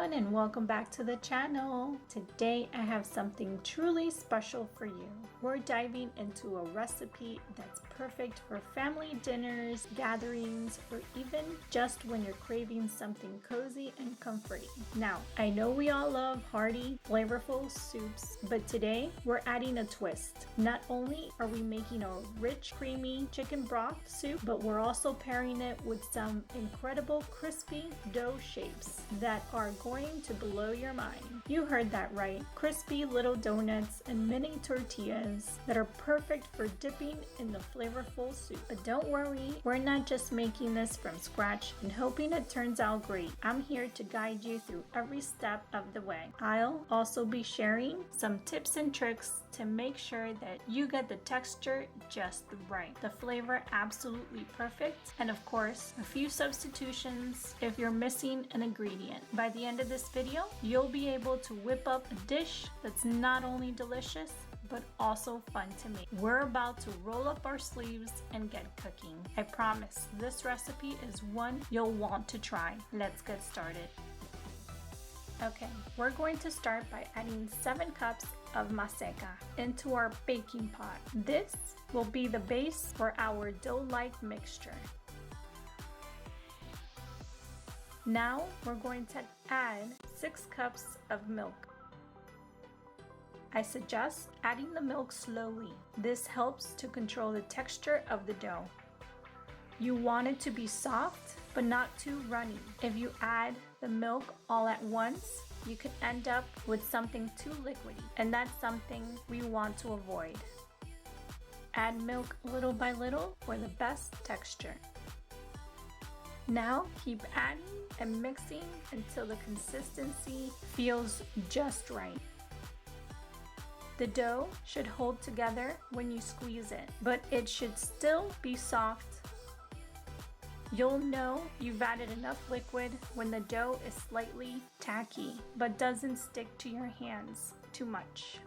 everyone, and welcome back to the channel. Today I have something truly special for you. We're diving into a recipe that's perfect for family dinners, gatherings, or even just when you're craving something cozy and comforting. Now, I know we all love hearty, flavorful soups, but today we're adding a twist. Not only are we making a rich, creamy chicken broth soup, but we're also pairing it with some incredible crispy dough shapes that are going to blow your mind. You heard that right. Crispy little donuts and mini tortillas that are perfect for dipping in the flavorful soup. But don't worry, we're not just making this from scratch and hoping it turns out great. I'm here to guide you through every step of the way. I'll also be sharing some tips and tricks to make sure that you get the texture just right, the flavor absolutely perfect, and of course, a few substitutions if you're missing an ingredient. By the end of this video, you'll be able to whip up a dish that's not only delicious, but also fun to make. We're about to roll up our sleeves and get cooking. I promise this recipe is one you'll want to try. Let's get started. Okay, we're going to start by adding 7 cups of Maseca into our baking pot. This will be the base for our dough-like mixture. Now we're going to add 6 cups of milk. I suggest adding the milk slowly. This helps to control the texture of the dough. You want it to be soft, but not too runny. If you add the milk all at once, you could end up with something too liquidy, and that's something we want to avoid. Add milk little by little for the best texture. Now keep adding and mixing until the consistency feels just right. The dough should hold together when you squeeze it, but it should still be soft. You'll know you've added enough liquid when the dough is slightly tacky, but doesn't stick to your hands too much.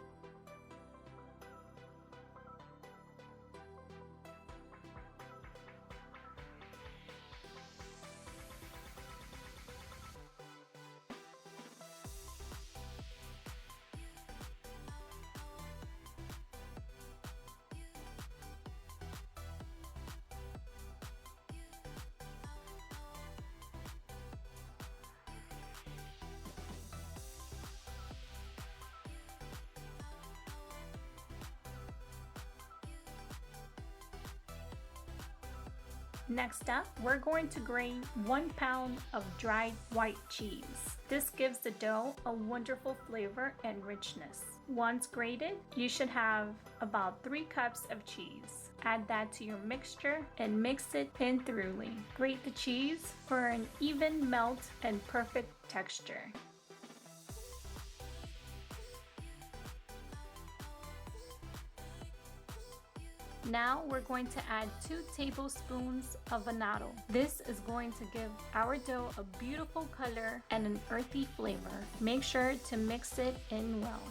Next up, we're going to grate 1 pound of dried white cheese. This gives the dough a wonderful flavor and richness. Once grated, you should have about 3 cups of cheese. Add that to your mixture and mix it in thoroughly. Grate the cheese for an even melt and perfect texture. Now we're going to add 2 tablespoons of annatto. This is going to give our dough a beautiful color and an earthy flavor. Make sure to mix it in well.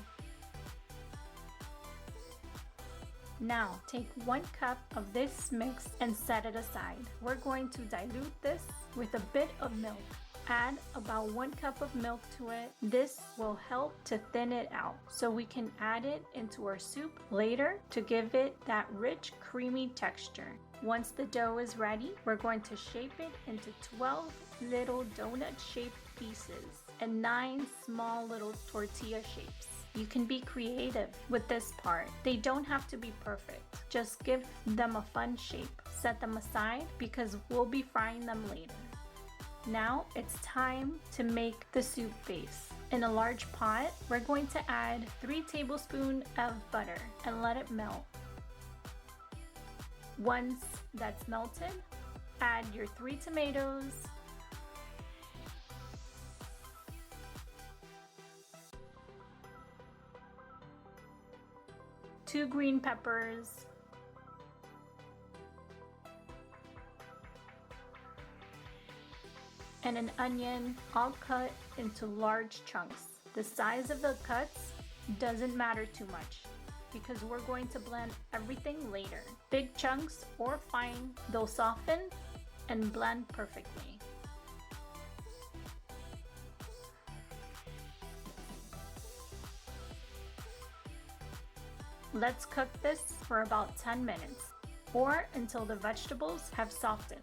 Now take 1 cup of this mix and set it aside. We're going to dilute this with a bit of milk. Add about 1 cup of milk to it. This will help to thin it out so we can add it into our soup later to give it that rich, creamy texture. Once the dough is ready, we're going to shape it into 12 little donut-shaped pieces and 9 small little tortilla shapes. You can be creative with this part. They don't have to be perfect. Just give them a fun shape. Set them aside because we'll be frying them later. Now it's time to make the soup base. In a large pot, we're going to add 3 tablespoons of butter and let it melt. Once that's melted, add your 3 tomatoes, two green peppers, and an onion, all cut into large chunks. The size of the cuts doesn't matter too much because we're going to blend everything later. Big chunks or fine, they'll soften and blend perfectly. Let's cook this for about 10 minutes or until the vegetables have softened.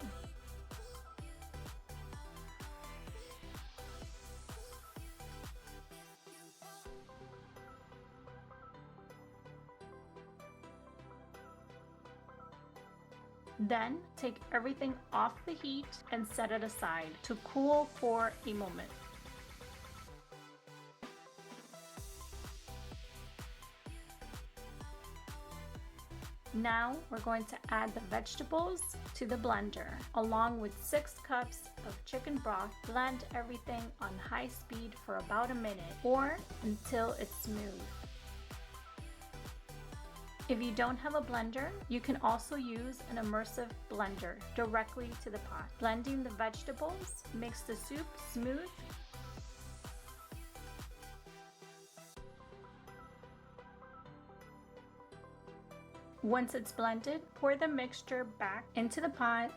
Then take everything off the heat and set it aside to cool for a moment. Now we're going to add the vegetables to the blender along with 6 cups of chicken broth. Blend everything on high speed for about a minute or until it's smooth. If you don't have a blender, you can also use an immersive blender directly to the pot. Blending the vegetables makes the soup smooth. Once it's blended, pour the mixture back into the pot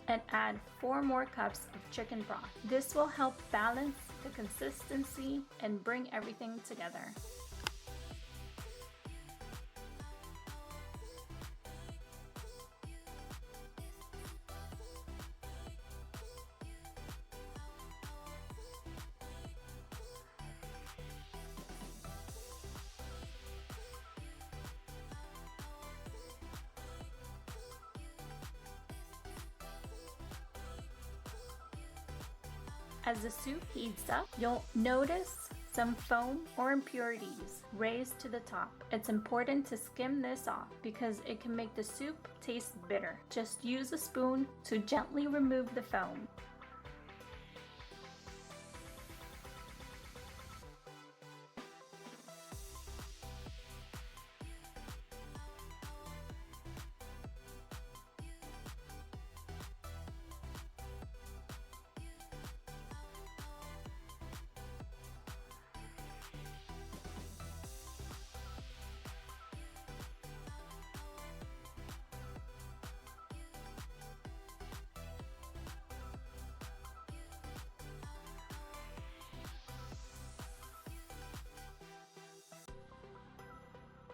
and add 4 more cups of chicken broth. This will help balance the consistency and bring everything together. As the soup heats up, you'll notice some foam or impurities raised to the top. It's important to skim this off because it can make the soup taste bitter. Just use a spoon to gently remove the foam.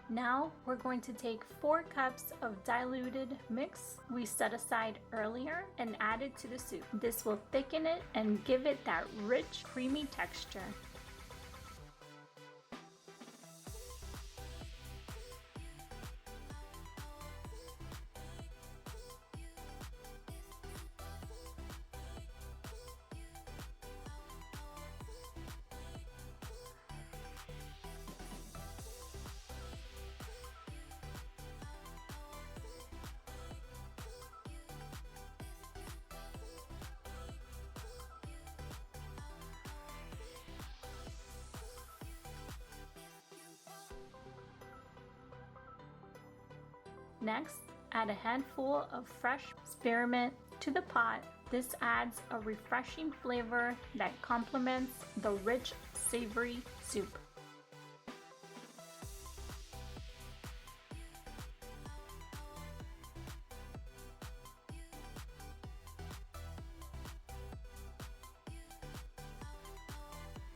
Now we're going to take 4 cups of diluted mix we set aside earlier and add it to the soup. This will thicken it and give it that rich, creamy texture. Next, add a handful of fresh spearmint to the pot. This adds a refreshing flavor that complements the rich, savory soup.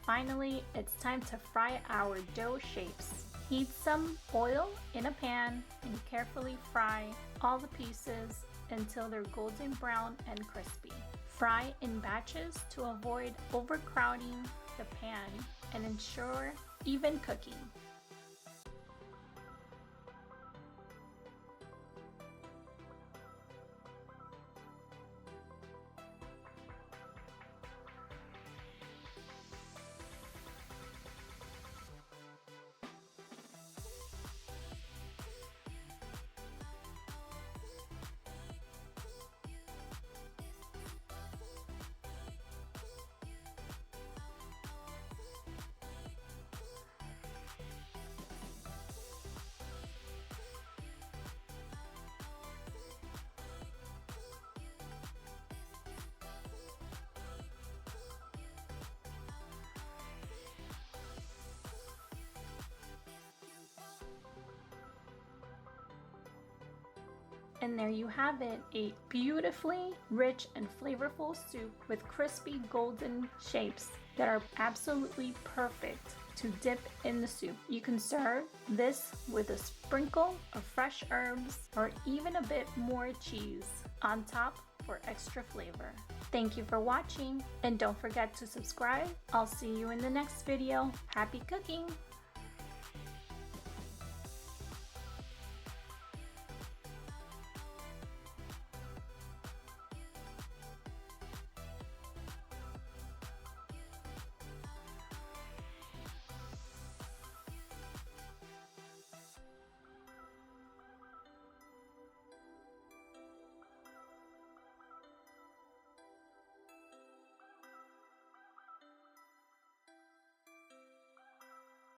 Finally, it's time to fry our dough shapes. Heat some oil in a pan and carefully fry all the pieces until they're golden brown and crispy. Fry in batches to avoid overcrowding the pan and ensure even cooking. And there you have it, a beautifully rich and flavorful soup with crispy golden shapes that are absolutely perfect to dip in the soup. You can serve this with a sprinkle of fresh herbs or even a bit more cheese on top for extra flavor. Thank you for watching, and don't forget to subscribe. I'll see you in the next video. Happy cooking!